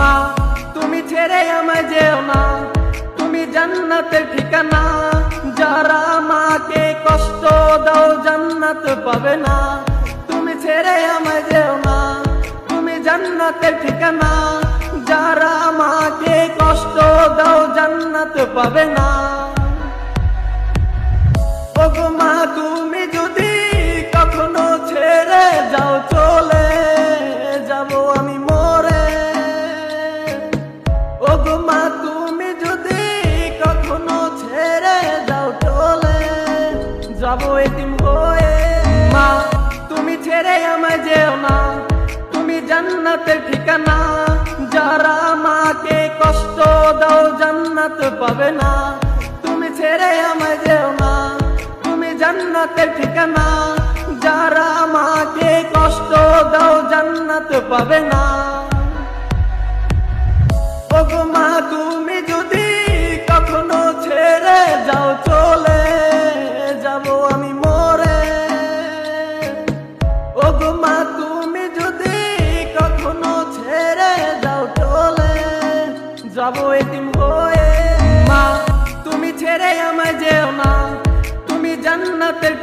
মা তুমি ছেড়ে আমায় যেও না, তুমি জান্নাতের ঠিকানা। যারা মাকে কষ্ট দাও জান্নাত পাবে না। তুমি ছেড়ে আমায় যেও না, তুমি জান্নাতের ঠিকানা। যারা মাকে কষ্ট দাও জান্নাত পাবে না। ওগো মা তুমি যদি কখনো ছেড়ে যাও চলে যাব আমি মরে। ওগো মা তুমি যদি কখনো ছেড়ে যাও চলে যাব এতিম হয়ে। মা তুমি ছেড়ে আমায় যেও না, তুমি জান্নাতের ঠিকানা। যারা মাকে কষ্ট দাও জান্নাত পাবে না। তুমি ছেড়ে আমায় যেও না, তুমি জান্নাতের ঠিকানা। যারা মাকে কষ্ট দাও জান্নাত পাবে না। ওগো মা তুমি যদি কখনো ছেড়ে যাও চলে যাব আমি মরে। ওগো মা তুমি যদি কখনো ছেড়ে যাও চলে যাব এতিম হয়ে। মা তুমি ছেড়ে আমায় যেও না, তুমি জান্নাতের